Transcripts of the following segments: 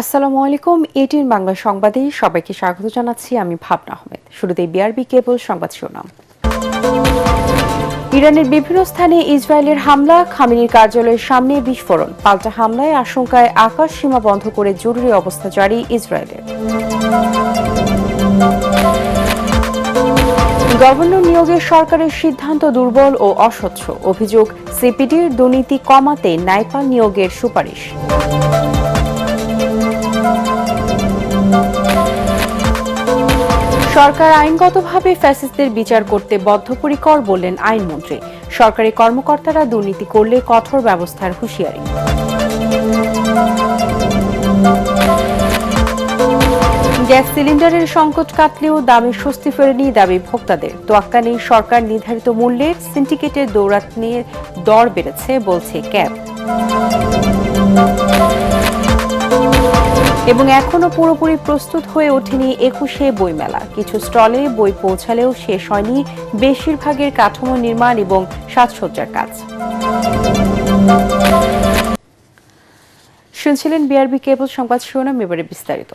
আসসালামু আলাইকুম। এটিএন বাংলা সংবাদে সবাইকে স্বাগত জানাচ্ছি। আমি ভাবনা আহমেদ। শুরুতেই বিআরবি কেবল সংবাদ শিরোনাম। ইরানের বিভিন্ন স্থানে ইসরায়েলের হামলা, খামেনির কার্যালয়ের সামনে বিস্ফোরণ, পাল্টা হামলায় আশঙ্কায় আকাশ সীমা বন্ধ করে জরুরি অবস্থা জারি ইসরায়েলের। গভর্নর নিয়োগে সরকারের সিদ্ধান্ত দুর্বল ও অস্বচ্ছ, অভিযোগ সিপিডির দুর্নীতি কমাতে ন্যায়পাল নিয়োগের সুপারিশ। সরকার আইনগতভাবে ফ্যাসিস্টদের বিচার করতে বদ্ধপরিকর বললেন আইনমন্ত্রী। সরকারি কর্মকর্তারা দুর্নীতি করলে কঠোর ব্যবস্থার হুঁশিয়ারি। গ্যাস সিলিন্ডারের সংকট কাটলেও দামে স্বস্তি ফেরেনি দাবি ভোক্তাদের। তোয়াক্কা নেই সরকার নির্ধারিত মূল্যের, সিন্ডিকেটের দৌরাত্ম্যের দর বেড়েছে বলছে ক্যাব। এবং এখনো পুরোপুরি প্রস্তুত হয়ে ওঠেনি ২১শে বইমেলা। কিছু স্টলে বই পৌঁছালেও শেষ হয়নি বেশিরভাগের কাঠামো নির্মাণ এবং সাজসজ্জার কাজ। শুনছিলেন বিআরবি কেবল সংবাদ শিরোনাম, এবারে বিস্তারিত।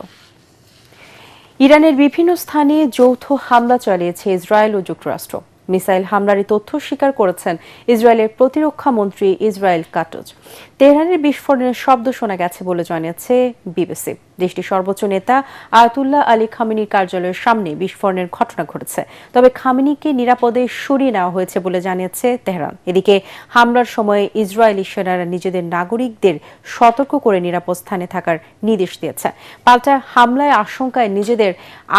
ইরানের বিভিন্ন স্থানে যৌথ হামলা চালিয়েছে ইসরায়েল ও যুক্তরাষ্ট্র। মিসাইল হামলার তথ্য স্বীকার করেছেন ইসরায়েলের প্রতিরক্ষা মন্ত্রী ইসরায়েল কাটজ। তেহরানের বিস্ফোরণের শব্দ শোনা গেছে বলে জানিয়েছে বিবিসি। দেশটির সর্বোচ্চ নেতা আয়াতুল্লাহ আলী খামেনির কার্যালয়ের সামনে বিস্ফোরণের ঘটনা ঘটেছে, তবে খামেনিকে নিরাপদে সরিয়ে নেওয়া হয়েছে বলে জানিয়েছে তেহরান। এদিকে হামলার সময় ইসরায়েলি সেনারা নিজেদের নাগরিকদের সতর্ক করে নিরাপদ স্থানে থাকার নির্দেশ দিয়েছে। পাল্টা হামলায় আশঙ্কায় নিজেদের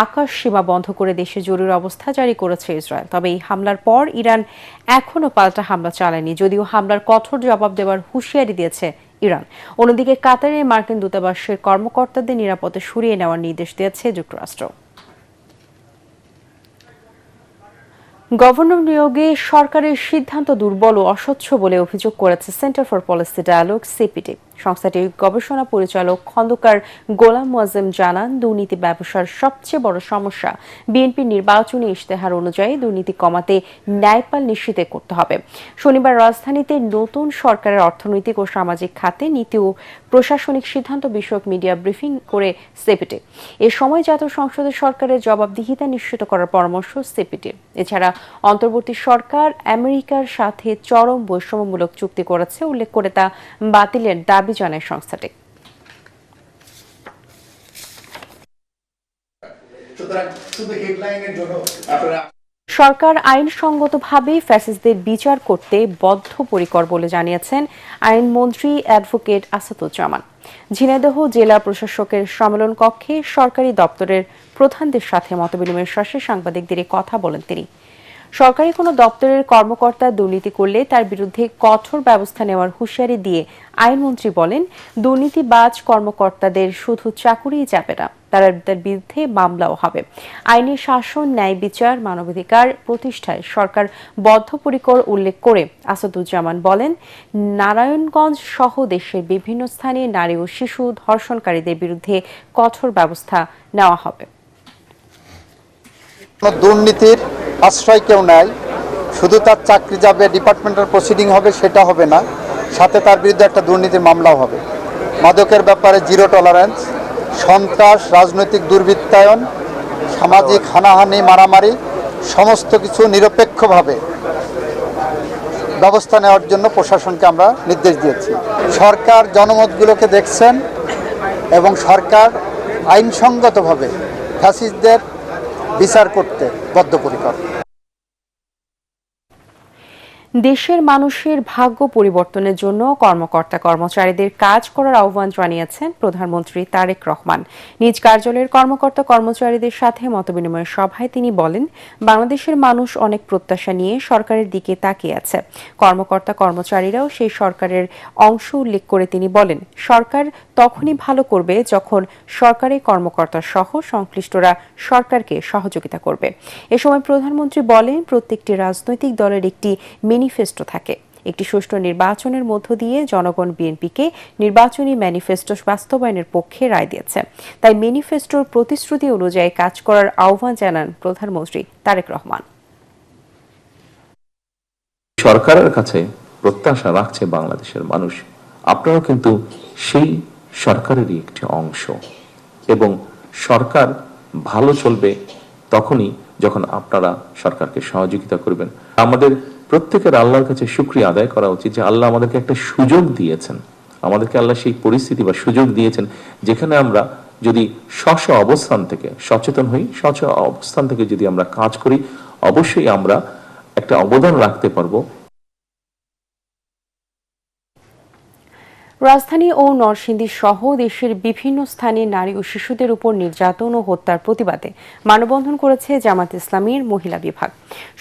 আকাশ সীমা বন্ধ করে দেশে জরুরি অবস্থা জারি করেছে ইসরায়েল। তবে এই হামলার পর ইরান এখনও পাল্টা হামলা চালায়নি, যদিও হামলার কঠোর জবাব দেওয়ার হুঁশিয়ারি দিয়েছে ইরান। অন্যদিকে কাতারে মার্কিন দূতাবাসের কর্মকর্তাদের নিরাপদে সরিয়ে নেওয়ার নির্দেশ দিয়েছে যুক্তরাষ্ট্র। গভর্নর নিয়োগে সরকারের সিদ্ধান্ত দুর্বল ও অস্বচ্ছ বলে অভিযোগ করেছে centre for policy dialogue CPD. সংস্থাটির গবেষণা পরিচালক খন্দকার গোলাম মোয়াজ্জেম জানান, দুর্নীতি ব্যবসার সবচেয়ে বড় সমস্যা। বিএনপির নির্বাচনী ইশতেহার অনুযায়ী দুর্নীতি কমাতে ন্যায়পাল নিশ্চিত করতে হবে। শনিবার রাজধানীতে নতুন সরকারের অর্থনৈতিক ও সামাজিক খাতে নীতি ও প্রশাসনিক সিদ্ধান্ত বিষয়ক মিডিয়া ব্রিফিং করে সিপিডি। এ সময় জাতীয় সংসদের সরকারের জবাবদিহিতা নিশ্চিত করার পরামর্শ সিপিডির। এছাড়া অন্তর্বর্তী সরকার আমেরিকার সাথে চরম বৈষম্যমূলক চুক্তি করেছে উল্লেখ করে তা বাতিলের দাবি জানায় সংস্থাটি। সরকার আইনসঙ্গতভাবে ফ্যাসিস্টদের বিচার করতে বদ্ধপরিকর বলে জানিয়েছেন আইনমন্ত্রী অ্যাডভোকেট আসাদুজ্জামান। ঝিনাইদহ জেলা প্রশাসকের সম্মেলন কক্ষে সরকারি দপ্তরের প্রধানদের সাথে মতবিনিময়ের শেষে সাংবাদিকদের কথা বলেন তিনি। সরকারি কোনো দপ্তরের কর্মকর্তা দুর্নীতি করলে তার বিরুদ্ধে কঠোর ব্যবস্থা নেওয়ার হুঁশিয়ারি দিয়ে আইনমন্ত্রী বলেন, দুর্নীতিবাজ কর্মকর্তাদের শুধু চাকুরিই যাবে না, তাদের বিরুদ্ধে মামলাও হবে। আইনের শাসন, ন্যায় বিচার, মানবাধিকার প্রতিষ্ঠায় সরকার বদ্ধপরিকর উল্লেখ করে আসাদুজ্জামান বলেন, নারায়ণগঞ্জ সহ দেশের বিভিন্ন স্থানে নারী ও শিশু ধর্ষণকারীদের বিরুদ্ধে কঠোর ব্যবস্থা নেওয়া হবে। দুর্নীতির আশ্রয় কেউ নেয়, শুধু তার চাকরি যাবে, ডিপার্টমেন্টাল প্রসিডিং হবে সেটা হবে না, সাথে তার বিরুদ্ধে একটা দুর্নীতির মামলাও হবে। মাদকের ব্যাপারে জিরো টলারেন্স, সন্ত্রাস, রাজনৈতিক দুর্বৃত্তায়ন, সামাজিক হানাহানি, মারামারি সমস্ত কিছু নিরপেক্ষভাবে ব্যবস্থা নেওয়ার জন্য প্রশাসনকে আমরা নির্দেশ দিয়েছি। সরকার জনমতগুলোকে দেখছেন এবং সরকার আইনসঙ্গতভাবে ফ্যাসিস্টদের বিচার করতে বদ্ধপরিকর। দেশের মানুষের ভাগ্য পরিবর্তনের জন্য কর্মকর্তা কর্মচারীদের কাজ করার আহ্বান জানিয়েছেন প্রধানমন্ত্রী তারেক রহমান। নিজ কার্যালয়ের কর্মকর্তা কর্মচারীদের সাথে মতবিনিময় সভায় তিনি বলেন, বাংলাদেশের মানুষ অনেক প্রত্যাশা নিয়ে সরকারের দিকে তাকিয়ে আছে। কর্মকর্তা কর্মচারীরাও সেই সরকারের অংশ উল্লেখ করে তিনি বলেন, সরকার তখনই ভালো করবে যখন সরকারি কর্মকর্তা সহ সংশ্লিষ্টরা সরকারকে সহযোগিতা করবে। এ সময় প্রধানমন্ত্রী বলেন, প্রত্যেকটি রাজনৈতিক দলের একটি ম্যানিফেস্টো থাকে। একটি সুষ্ঠু নির্বাচনের মধ্য দিয়ে জনগণ বিএনপিকে নির্বাচনী ম্যানিফেস্টো বাস্তবায়নের পক্ষে রায় দিয়েছে। তাই ম্যানিফেস্টোর প্রতিশ্রুতি অনুযায়ী কাজ করার আহ্বান জানান প্রধানমন্ত্রী তারেক রহমান। সরকারের কাছে প্রত্যাশা রাখছে বাংলাদেশের মানুষ, আপনারাও কিন্তু সেই সরকারেরই একটি অংশ, এবং সরকার ভালো চলবে তখনই যখন আপনারা সরকারকে সহযোগিতা করবেন। আমাদের প্রত্যেকের আল্লাহর কাছে শুকরিয়া আদায় করা উচিত যে আল্লাহ আমাদেরকে একটা সুযোগ দিয়েছেন, আমাদেরকে আল্লাহ সেই পরিস্থিতি বা সুযোগ দিয়েছেন যেখানে আমরা যদি স্ব অবস্থান থেকে সচেতন হই, অবস্থান থেকে যদি আমরা কাজ করি, অবশ্যই আমরা একটা অবদান রাখতে পারবো। রাজধানী ও নরসিংদী সহ দেশের বিভিন্ন স্থানে নারী ও শিশুদের উপর নির্যাতন ও হত্যার প্রতিবাদে মানববন্ধন করেছে জামাত ইসলামীর মহিলা বিভাগ।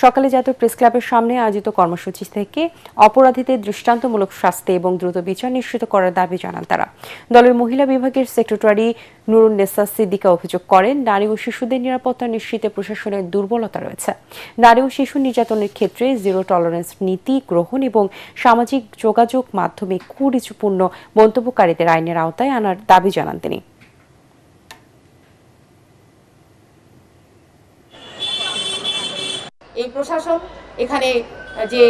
সকালে জাতীয় প্রেস ক্লাবের সামনে আয়োজিত কর্মসূচি থেকে অপরাধীদের দৃষ্টান্তমূলক শাস্তি এবং দ্রুত বিচার নিশ্চিত করার দাবি জানান তারা। দলের মহিলা বিভাগের সেক্রেটারি নুরুন্নেসা সিদ্দিকা অভিযোগ করেন, নারী ও শিশুদের নিরাপত্তা নিশ্চিতে প্রশাসনের দুর্বলতা রয়েছে। নারী ও শিশু নির্যাতনের ক্ষেত্রে জিরো টলারেন্স নীতি গ্রহণ এবং সামাজিক যোগাযোগ মাধ্যমে কুরুচিপূর্ণ মন্তব্যকারীদের আইনের আওতায় আনার দাবি জানান তিনি। এই প্রশাসন এখানে যে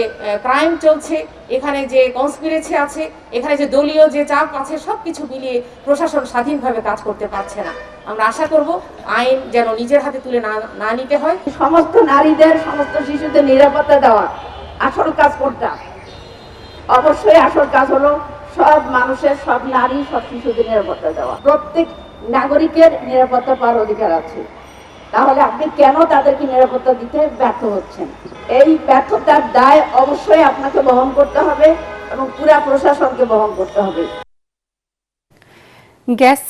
ক্রাইম চলছে, এখানে যে কনস্পিরেসি আছে, এখানে যে দলীয় যে চাপ আছে, সবকিছু মিলিয়ে প্রশাসন স্বাধীনভাবে কাজ করতে পারছে না। আমরা আশা করব আইন যেন নিজের হাতে তুলে না নিতে হয়। সমস্ত নারীদের, সমস্ত শিশুদের নিরাপত্তা দেওয়া আসল কাজ কোনটা? অবশ্যই আসল কাজ হলো সব মানুষের, সব নারী, সব শিশুদের নিরাপত্তা দেওয়া। প্রত্যেক নাগরিকের নিরাপত্তা পাওয়ার অধিকার আছে। তাহলে আপনি কেন তাদেরকে নিরাপত্তা দিতে ব্যর্থ হচ্ছেন? এই ব্যর্থতার দায় অবশ্যই আপনাকে বহন করতে হবে এবং পুরা প্রশাসনকে বহন করতে হবে। গ্যাস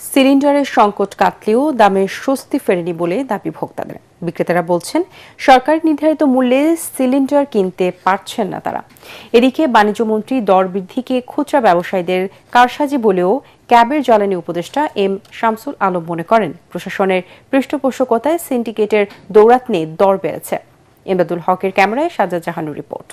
সিলিন্ডারের সংকট কাটলেও দামের স্বস্তি ফেরেনি বলে দাবি ভোক্তাদের। বিক্রেতারা বলছেন, সরকার নির্ধারিত মূল্যে সিলিন্ডার কিনতে পারছেন না তারা। এদিকে বাণিজ্যমন্ত্রী দর বৃদ্ধিকে খুচরা ব্যবসায়ীদের কারসাজি বলেও ক্যাবের জ্বালানি উপদেষ্টা এম শামসুল আলম মনে করেন, প্রশাসনের পৃষ্ঠপোষকতায় সিন্ডিকেটের দৌরাত্ম্যে দর বেড়েছে। এমদাদুল হকের ক্যামেরায় সাজ্জাদ জাহানুর রিপোর্ট।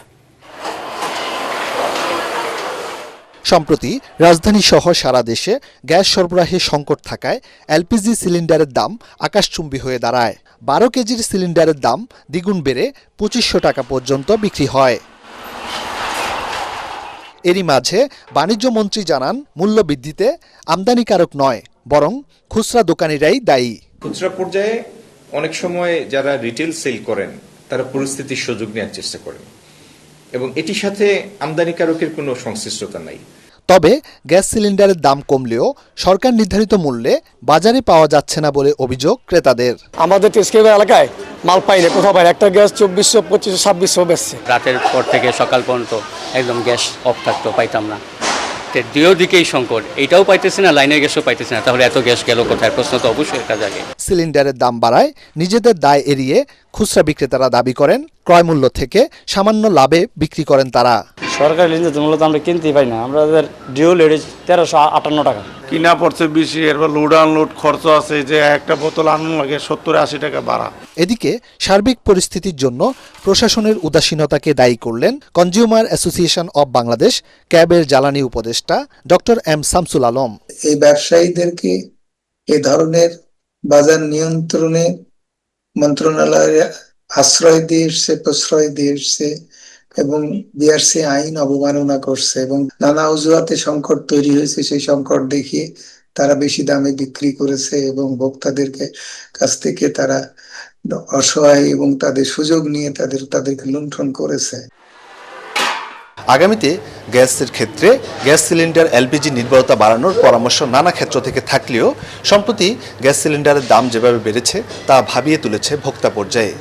সম্প্রতি রাজধানী সহ সারা দেশে গ্যাস সরবরাহে সংকট থাকায় এলপিজি সিলিন্ডারের দাম আকাশচুম্বী হয়ে দাঁড়ায়। 12 কেজির সিলিন্ডারের দাম দ্বিগুণ বেড়ে 2500 টাকা পর্যন্ত বিক্রি হয়। এরই মাঝে বাণিজ্যমন্ত্রী জানান, মূল্য বৃদ্ধিতে আমদানিকারক নয়, বরং খুচরা দোকানিরাই দায়ী। খুচরা পর্যায়ে অনেক সময় যারা রিটেল সেল করেন তারা পরিস্থিতির সুযোগ নেওয়ার চেষ্টা করেন, এবং এটির সাথে আমদানিকারকের কোনো সংশ্লিষ্টতা নাই। তবে গ্যাস সিলিন্ডারের দাম কমলেও সরকার নির্ধারিত মূল্যে বাজারে পাওয়া যাচ্ছে না বলে অভিযোগ ক্রেতাদের। আমাদের তেজগাঁও এলাকায় মাল পাই না, কোথাও পাই না। একটা গ্যাস 2400, 2500, 2600 বেচছে। রাতের পর থেকে সকাল পর্যন্ত একদম গ্যাস অফ থাকতো, পাইতাম না। দুই দিকেই সংকট, এইটাও পাইতেছে না, লাইনের গ্যাসও পাইতেছে না। তাহলে এত গ্যাস গেল কোথায়? প্রশ্ন তো অবশ্যই একটা জাগে। সিলিন্ডারের দাম বাড়ায় নিজেদের দায় এড়িয়ে খুচরা বিক্রেতারা দাবি করেন, ক্রয় মূল্য থেকে সামান্য লাভে বিক্রি করেন তারা। সরকারি লিঞ্জে মূলত আমরা কিনতেই পাই না। আমাদের ডিউল 1358 টাকা কিনা পড়ছে বেশি, এরপর লোড আনলোড খরচ আছে, যে একটা বোতল আনলো লাগে 70-80 টাকা ভাড়া। এদিকে সার্বিক পরিস্থিতির জন্য প্রশাসনের উদাসীনতাকে দায়ী করলেন কনজিউমার অ্যাসোসিয়েশন অব বাংলাদেশ ক্যাবের জ্বালানি উপদেষ্টা ডক্টর এম শামসুল আলম। এই ব্যবসায়ীদেরকে এ ধরনের বাজার নিয়ন্ত্রণে মন্ত্রণালয়ের আশ্রয় দিয়ে এসছে, প্রশ্রয় দিয়ে এসছে এবং বিআরসি আইন অবমাননা করছে এবং নানা অজুহাতে সংকট তৈরি হয়েছে। সেই সংকট দেখিয়ে তারা বেশি দামে বিক্রি করেছে এবং ভোক্তাদেরকে কাছ থেকে তারা অসহায় এবং তাদের সুযোগ নিয়ে তাদেরকে লুণ্ঠন করেছে। আগামীতে গ্যাসের ক্ষেত্রে গ্যাস সিলিন্ডার এলপিজি নির্ভরতা বাড়ানোর পরামর্শ নানা ক্ষেত্র থেকে থাকলেও সম্প্রতি গ্যাস সিলিন্ডারের দাম যেভাবে বেড়েছে তা ভাবিয়ে তুলেছে ভোক্তা পর্যায়ে।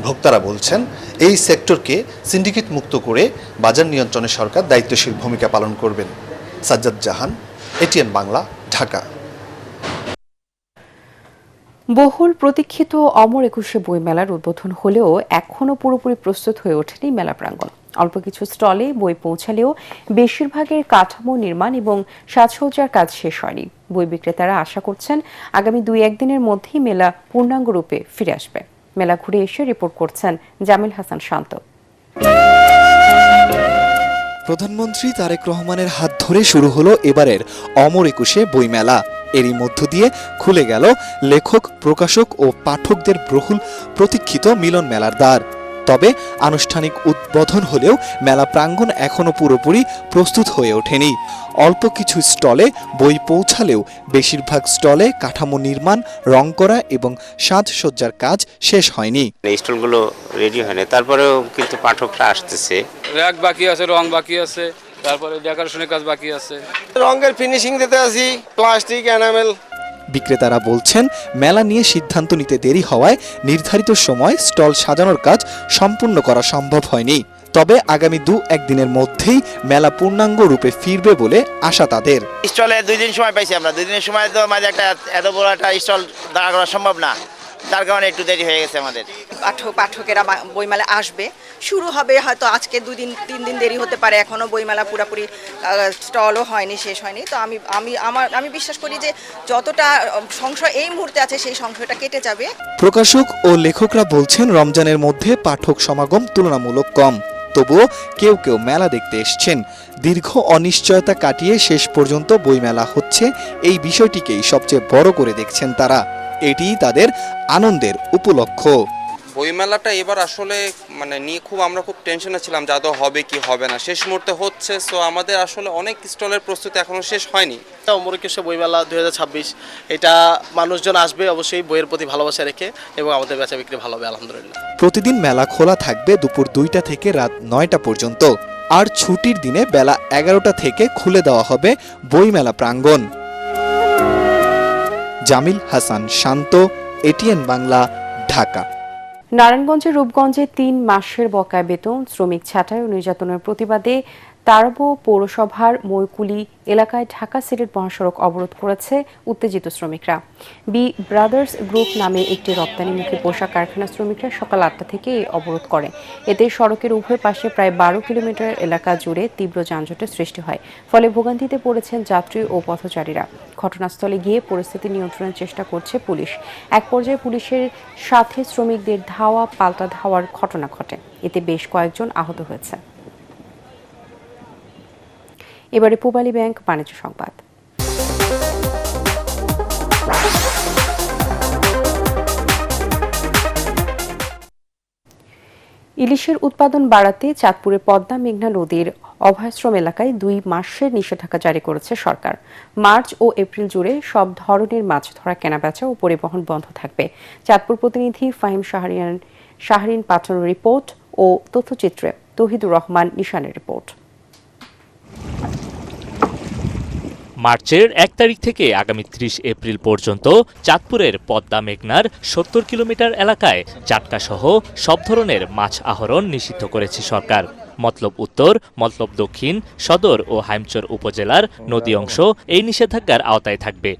ভোক্তারা বলছেন, এই সেক্টরকে সিন্ডিকেট মুক্ত করে বাজার নিয়ন্ত্রণে সরকার দায়িত্বশীল ভূমিকা পালন করবেন। সাজ্জাদ জাহান, এটিএন বাংলা, ঢাকা। বহুল প্রতীক্ষিত অমর একুশে বইমেলার উদ্বোধন হলেও এখনও পুরোপুরি প্রস্তুত হয়ে ওঠেনি মেলা প্রাঙ্গণ। অল্প কিছু স্টলে বই পৌঁছালেও বেশিরভাগের কাঠামো নির্মাণ এবং সাজসজ্জার কাজ শেষ হয়নি। বই বিক্রেতারা আশা করছেন আগামী 2-1 দিনের মধ্যেই মেলা পূর্ণাঙ্গ রূপে ফিরে আসবে। মেলা ঘুরে এসে রিপোর্ট করছেন জামিল হাসান শান্ত। প্রধানমন্ত্রী তারেক রহমানের হাত ধরে শুরু হলো এবারের অমর একুশে বইমেলা। এরই মধ্য দিয়ে খুলে গেল লেখক, প্রকাশক ও পাঠকদের বহুল প্রতীক্ষিত মিলন মেলার দ্বার। তবে আনুষ্ঠানিক উদ্বোধন হলেও মেলা প্রাঙ্গণ এখনও পুরোপুরি প্রস্তুত হয়ে ওঠেনি। অল্প কিছু স্টলে বই পৌঁছালেও বেশিরভাগ স্টলে কাঠামো নির্মাণ, রং করা এবং সাজসজ্জার কাজ শেষ হয়নি। স্টলগুলো রেডি হয়নি, তারপরেও কিন্তু পাঠকরা আসতেছে। র‍্যাক বাকি আছে, রং বাকি আছে, তারপরে ডেকোরেশনের কাজ বাকি আছে, রঙের ফিনিশিং দিতে আছি, প্লাস্টিক, এনামেল। বিক্রেতারা বলছেন মেলা নিয়ে সিদ্ধান্ত নিতে দেরি হওয়ায় নির্ধারিত সময় স্টল সাজানোর কাজ সম্পূর্ণ করা সম্ভব হয়নি। তবে আগামী 2-1 দিনের মধ্যেই মেলা পূর্ণাঙ্গ রূপে ফিরবে বলে আশা তাদের। স্টলে 2 দিন সময় পাইছি আমরা, 2 দিনের সময় তো মাঝে একটা এত বড় একটা স্টল দাঁড়া করা সম্ভব না, তার কারণে একটু দেরি হয়ে গেছে আমাদের। পাঠকেরা বইমেলা আসবে, শুরু হবে হয়তো আজকে 2-3 দিন দেরি হতে পারে, এখনো বইমেলা পুরোপুরি স্টলও হয়নি, শেষ হয়নি। তো আমি বিশ্বাস করি যে যতটা সংশয় এই মুহূর্তে আছে সেই সংশয়টা কেটে যাবে। প্রকাশক ও লেখকরা বলছেন রমজানের মধ্যে পাঠক সমাগম তুলনামূলক কম, তবুও কেউ কেউ মেলা দেখতে এসছেন। দীর্ঘ অনিশ্চয়তা কাটিয়ে শেষ পর্যন্ত বইমেলা হচ্ছে, এই বিষয়টিকেই সবচেয়ে বড় করে দেখছেন তারা। এটিই তাদের আনন্দের উপলক্ষ। বইমেলাটা এবার আসলে নিয়ে আমরা খুব টেনশনে ছিলাম যে আদৌ হবে কি হবে না, শেষ মুহূর্তে হচ্ছে। সো আমাদের আসলে অনেক স্টলের প্রস্তুতি এখনো শেষ হয়নি। অমর একুশে বইমেলা 2026, এটা মানুষজন আসবে অবশ্যই বইয়ের প্রতি ভালোবাসা রেখে, এবং আমাদের বেচা বিক্রি ভালো হবে আলহামদুলিল্লাহ। প্রতিদিন মেলা খোলা থাকবে দুপুর 2টা থেকে রাত 9টা পর্যন্ত, আর ছুটির দিনে বেলা 11টা থেকে খুলে দেওয়া হবে বইমেলা প্রাঙ্গণ। জামিল হাসান শান্ত, এটিএন বাংলা, ঢাকা। নারায়ণগঞ্জের রূপগঞ্জে 3 মাসের বকেয়া বেতন, শ্রমিক ছাঁটাই ও নির্যাতনের প্রতিবাদে তারাবো পৌরসভার মৈকুলি এলাকায় ঢাকা সিলেট মহাসড়ক অবরোধ করেছে উত্তেজিত শ্রমিকরা। বি ব্রাদার্স গ্রুপ নামে একটি রপ্তানিমুখী পোশাক কারখানার শ্রমিকরা সকাল 8টা থেকে এই অবরোধ করে। এতে সড়কের উভয় পাশে প্রায় 12 কিলোমিটার এলাকা জুড়ে তীব্র যানজটের সৃষ্টি হয়, ফলে ভোগান্তিতে পড়েছেন যাত্রী ও পথচারীরা। ঘটনাস্থলে গিয়ে পরিস্থিতি নিয়ন্ত্রণের চেষ্টা করছে পুলিশ। এক পর্যায়ে পুলিশের সাথে শ্রমিকদের ধাওয়া পাল্টা ধাওয়ার ঘটনা ঘটে, এতে বেশ কয়েকজন আহত হয়েছে। এবারে পূবালী ব্যাংক বাণিজ্য সংবাদ। ইলিশের উৎপাদন বাড়াতে চাঁদপুরের পদ্মা মেঘনা নদীর অভয়াশ্রম এলাকায় 2 মাসের নিষেধাজ্ঞা জারি করেছে সরকার। মার্চ ও এপ্রিল জুড়ে সব ধরনের মাছ ধরা, কেনাবেচা ও পরিবহন বন্ধ থাকবে। চাঁদপুর প্রতিনিধি ফাহিম শাহরিন পাঠানোর রিপোর্ট ও তথ্যচিত্রে তৌহিদুর রহমান নিশানের রিপোর্ট। মার্চের 1 তারিখ থেকে আগামী 30 এপ্রিল পর্যন্ত চাঁদপুরের পদ্মা মেঘনার 70 কিলোমিটার এলাকায় জাটকা সহ সব ধরনের মাছ আহরণ নিষিদ্ধ করেছে সরকার। মতলব উত্তর, মতলব দক্ষিণ, সদর ও হাইমচর উপজেলার নদী অংশ এই নিষেধাজ্ঞার আওতায় থাকবে।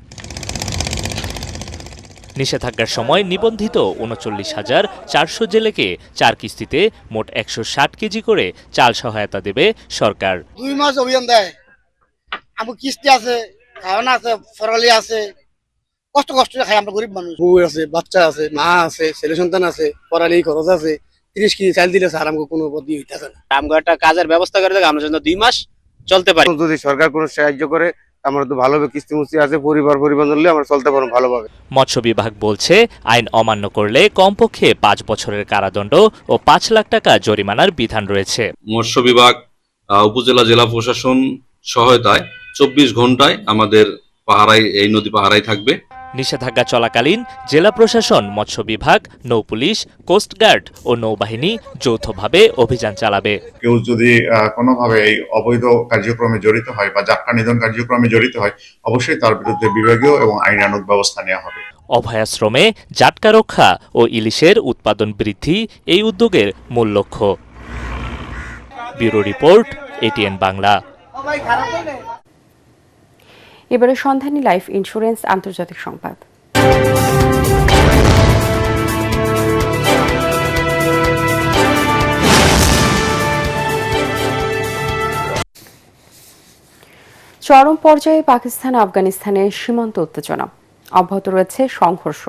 নিষেধাজ্ঞার সময় নিবন্ধিত 39,400 জেলেকে 4 কিস্তিতে মোট 160 কেজি করে চাল সহায়তা দেবে সরকার। 2 মাস অভিযান দেয়, আমার কিস্তি আছে, খাওয়ানো আছে, ফরালি আছে, কষ্ট খাই আমরা গরিব মানুষ। বউ আছে, বাচ্চা আছে, মা আছে, ছেলে সন্তান আছে, ফরালি খরচ আছে। 30 কেজি চাল দিলে স্যার আমাকে কোনো পদ্ধতি হইতেছে না। আমগো একটা কাজের ব্যবস্থা করে দেয়, আমরা যেন 2 মাস চলতে পারি। যদি সরকার কোনো সাহায্য করে আমরা তো ভালোভাবে কিস্তি মুস্তি আছে, পরিবার ধরলে আমরা চলতে পারবো ভালোভাবে। মৎস্য বিভাগ বলছে আইন অমান্য করলে কমপক্ষে 5 বছরের কারাদণ্ড ও 5 লাখ টাকা জরিমানার বিধান রয়েছে। মৎস্য বিভাগ, উপজেলা জেলা প্রশাসন সহায়তায় 24 ঘন্টায় আমাদের পাহারায়, এই নদী পাহারায় থাকবে। নিষেধাজ্ঞা চলাকালীন জেলা প্রশাসন, মৎস্য বিভাগ, নৌপুলিশ, কোস্টগার্ড ও নৌবাহিনী যৌথভাবে অভিযান চালাবে। কেউ যদি কোনোভাবে এই অবৈধ কার্যক্রমে জড়িত হয় বা জাটকা নিধন কার্যক্রমে জড়িত হয়, অবশ্যই তার বিরুদ্ধে বিভাগীয় এবং আইনানুগ ব্যবস্থা নেওয়া হবে। অভয়াশ্রমে জাটকা রক্ষা ও ইলিশের উৎপাদন বৃদ্ধি এই উদ্যোগের মূল লক্ষ্য। Bureau report, ATN Bangla. এবারে সন্ধানী লাইফ ইন্স্যুরেন্স আন্তর্জাতিক সংবাদ। চরম পর্যায়ে পাকিস্তান আফগানিস্তানের সীমান্ত উত্তেজনা, অব্যাহত রয়েছে সংঘর্ষ।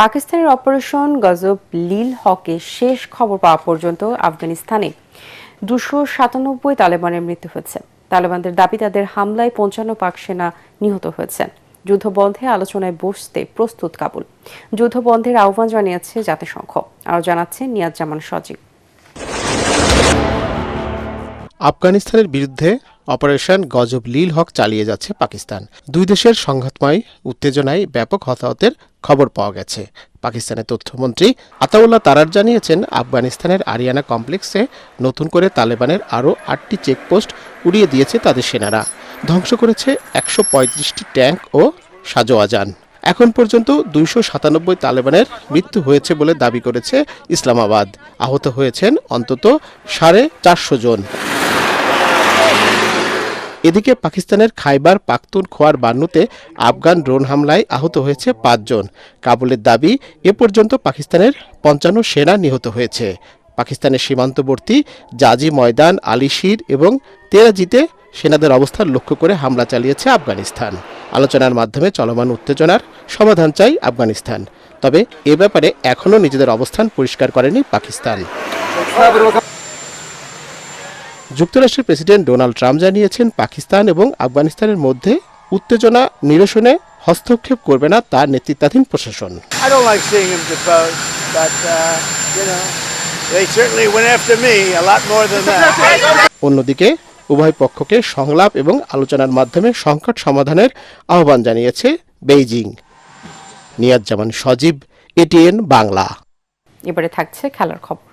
পাকিস্তানের অপারেশন গজব লিল হকে শেষ খবর পাওয়া পর্যন্ত আফগানিস্তানে 297 তালেবানের মৃত্যু হয়েছে। তালেবানদের দাবি তাদের হামলায় 55 পাক সেনা নিহত হয়েছেন। যুদ্ধবন্ধে আলোচনায় বসতে প্রস্তুত কাবুল। যুদ্ধবন্ধের আহ্বান জানিয়েছে জাতিসংঘ। আরও জানাচ্ছেন নিয়াজ জামান সজীব। আফগানিস্তানের বিরুদ্ধে অপারেশন গজব লীল হক চালিয়ে যাচ্ছে পাকিস্তান। দুই দেশের সংঘাতময় উত্তেজনায় ব্যাপক হতাহতের খবর পাওয়া গেছে। পাকিস্তানের তথ্যমন্ত্রী আতাউল্লাহ তারার জানিয়েছেন, আফগানিস্তানের আরিয়ানা কমপ্লেক্সে নতুন করে তালেবানের আরও 8টি চেকপোস্ট উড়িয়ে দিয়েছে তাদের সেনারা। ধ্বংস করেছে 135টি ট্যাঙ্ক ও সাজোয়াজান। এখন পর্যন্ত 297 তালেবানের মৃত্যু হয়েছে বলে দাবি করেছে ইসলামাবাদ। আহত হয়েছেন অন্তত 450 জন। এদিকে পাকিস্তানের খাইবার পাখতুনখোয়ার বান্নুতে আফগান ড্রোন হামলায় আহত হয়েছে 5 জন। কাবুলের দাবি, এ পর্যন্ত পাকিস্তানের 55 সেনা নিহত হয়েছে। পাকিস্তানের সীমান্তবর্তী জাজি ময়দান, আলিশির এবং তেরাজিতে সেনাদের অবস্থান লক্ষ্য করে হামলা চালিয়েছে আফগানিস্তান। আলোচনার মাধ্যমে চলমান উত্তেজনার সমাধান চাই আফগানিস্তান। তবে এ ব্যাপারে এখনও নিজেদের অবস্থান পরিষ্কার করেনি পাকিস্তান। যুক্তরাষ্ট্রের প্রেসিডেন্ট ডোনাল্ড ট্রাম্প জানিয়েছেন, পাকিস্তান এবং আফগানিস্তানের মধ্যে উত্তেজনা নিরসনে হস্তক্ষেপ করবে না তার নেতৃত্বাধীন প্রশাসন। অন্যদিকে উভয় পক্ষকে সংলাপ এবং আলোচনার মাধ্যমে সংকট সমাধানের আহ্বান জানিয়েছে বেইজিং। নিয়াজ জামান সজীব, এটিএন বাংলা। এবারে থাকছে খেলার খবর।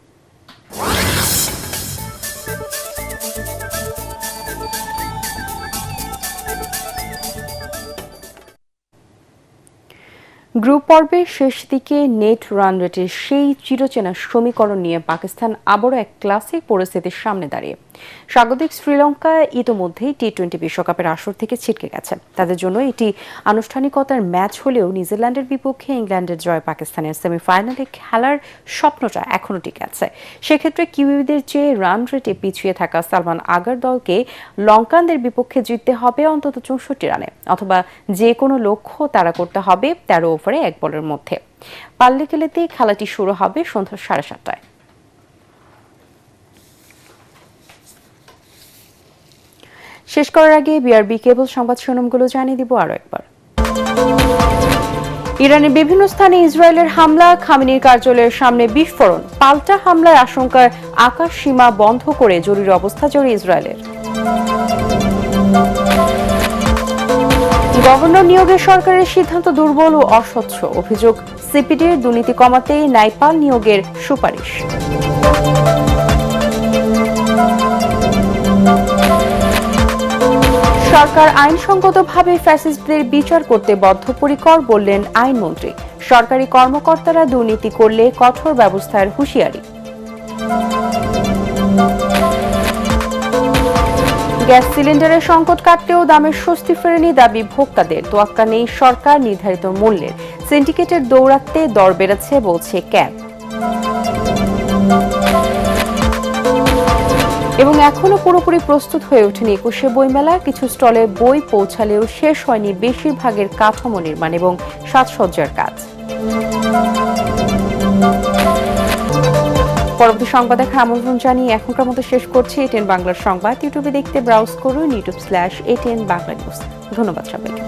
গ্রুপ পর্বের শেষ দিকে নেট রান রেটের সেই চিরচেনা সমীকরণ নিয়ে পাকিস্তান আবারও এক ক্লাসিক পরিস্থিতির সামনে দাঁড়িয়ে। স্বাগতিক শ্রীলঙ্কা ইতোমধ্যেই টি-20 বিশ্বকাপের আসর থেকে ছিটকে গেছে। তাদের জন্য এটি আনুষ্ঠানিকতার ম্যাচ হলেও নিউজিল্যান্ডের বিপক্ষে ইংল্যান্ডের জয় পাকিস্তানের সেমিফাইনালে খেলার স্বপ্নটা এখনও টিকে আছে। সেক্ষেত্রে কিউইদের চেয়ে রান রেটে পিছিয়ে থাকা সালমান আগার দলকে লঙ্কানদের বিপক্ষে জিততে হবে অন্তত 64 রানে, অথবা যে কোনো লক্ষ্য তাড়া করতে হবে 13 ওভারে 1 বলের মধ্যে। পাল্লে খেলেতেই খেলাটি শুরু হবে সন্ধ্যা 7:30টায়। শেষ করার আগে বিআরবি কেবল সংবাদ শিরোনামগুলো জানিয়ে দিব আরো একবার। ইরানের বিভিন্ন স্থানে ইসরায়েলের হামলা, খামেনির কার্যালয়ের সামনে বিস্ফোরণ, পাল্টা হামলার আশঙ্কার আকাশ সীমা বন্ধ করে জরুরি অবস্থা জারি ইসরায়েলের। গভর্নর নিয়োগের সরকারের সিদ্ধান্ত দুর্বল ও অস্বচ্ছ, অভিযোগ সিপিডির দুর্নীতি কমাতে নাইপাল নিয়োগের সুপারিশ। সরকার আইনসঙ্গতভাবে ফ্যাসিস্টদের বিচার করতে বদ্ধপরিকর বললেন আইনমন্ত্রী। সরকারি কর্মকর্তারা দুর্নীতি করলে কঠোর ব্যবস্থার হুঁশিয়ারি। গ্যাস সিলিন্ডারের সংকট কাটলেও দামের স্বস্তি ফেরেনি দাবি ভোক্তাদের। তোয়াক্কা নেই সরকার নির্ধারিত মূল্যের, সিন্ডিকেটের দৌরাত্মে দর বেড়েছে বলছে ক্যাব। এবং এখনো পুরোপুরি প্রস্তুত হয়ে ওঠেনি 21শে বইমেলা। কিছু স্টলে বই পৌঁছালেও শেষ হয়নি বেশিরভাগের কাঠামো নির্মাণ এবং সাজসজ্জার কাজ। পরবর্তী সংবাদ দেখার আমন্ত্রণ জানিয়ে এখনকার মতো শেষ করছি এটিএন বাংলার সংবাদ। ইউটিউবে দেখতে ব্রাউজ করুন youtube/ATN বাংলা নিউজ। ধন্যবাদ সবাইকে।